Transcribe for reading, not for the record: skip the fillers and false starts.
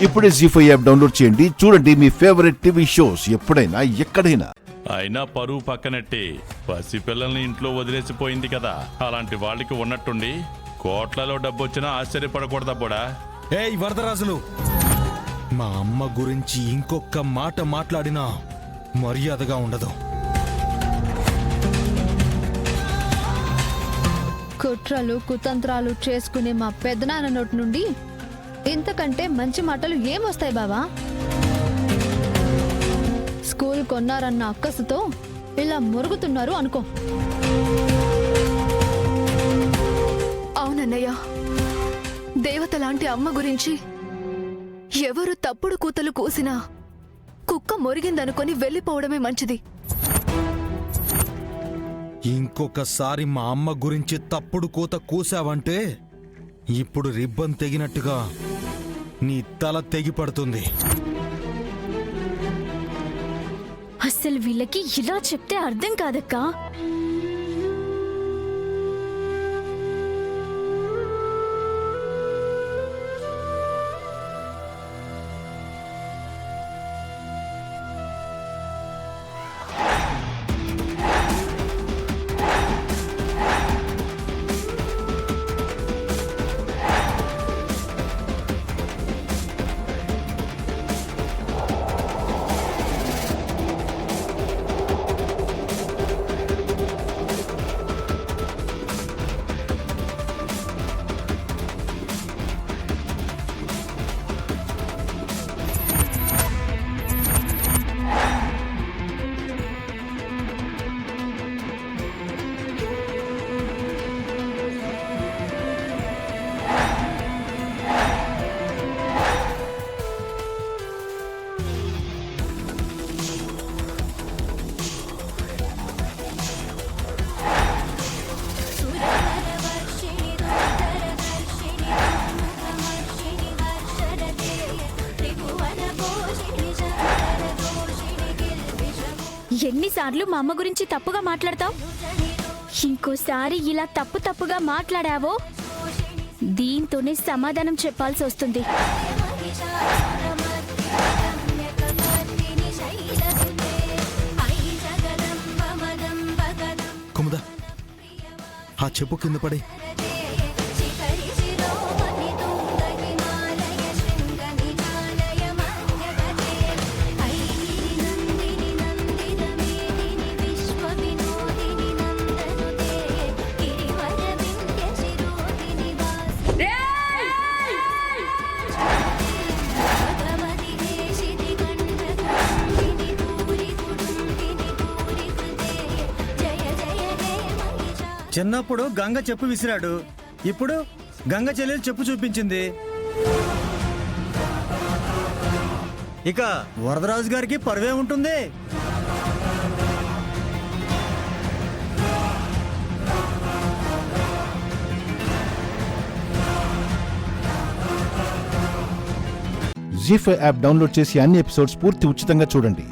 ఇప్పుడే జీ5 app download చేయండి. చూడండి మీ ఫేవరెట్ టీవీ షోస్ ఎప్పుడైనా ఎక్కడైనా. అయినా పరువు పక్కనట్టే పసిపిల్లల్ని ఇంట్లో వదిలేసిపోయింది కదా. అలాంటి వాళ్ళకి ఉన్నట్టుండి కోట్లలో డబ్బొచ్చినా ఆశ్చర్యపడకూడదా పోడా? ఏయ్ వరదరాజులు, మా అమ్మ గురించి ఇంకొక మాట మాట్లాడినా మర్యాదగా ఉండదు. కుట్రలు కుతంత్రాలు చేసుకునే మా పెద్దనాన్న నోటి నుండి ఇంతకంటే మంచి మాటలు ఏమొస్తాయి బావా? స్కూల్ కొన్నారన్న అక్కసుతో ఇలా మురుగుతున్నారు అనుకో. అవునన్నయ్య, దేవత లాంటి అమ్మ గురించి ఎవరు తప్పుడు కూతలు కూసినా కుక్క మొరిగిందనుకొని వెళ్ళిపోవడమే మంచిది. ఇంకొకసారి మా అమ్మ గురించి తప్పుడు కూత కూసావంటే ఇప్పుడు రిబ్బన్ తెగినట్టుగా నీ తల తెగి పడుతుంది. అస్సలు వీళ్ళకి ఇలా చెప్తే అర్థం కాదక్కా. ఎన్నిసార్లు మా అమ్మ గురించి తప్పుగా మాట్లాడతావు? ఇంకోసారి ఇలా తప్పుగా మాట్లాడావో దీంతోనే సమాధానం చెప్పాల్సి వస్తుంది. కుముద, ఆ చెప్పు కింద పడే. చిన్నప్పుడు గంగ చెప్పు విసిరాడు, ఇప్పుడు గంగ చెల్లెలు చెప్పు చూపించింది. ఇక వరదరాజు గారికి పరువే ఉంటుంది. జీ5 యాప్ డౌన్లోడ్ చేసి అన్ని ఎపిసోడ్స్ పూర్తి ఉచితంగా చూడండి.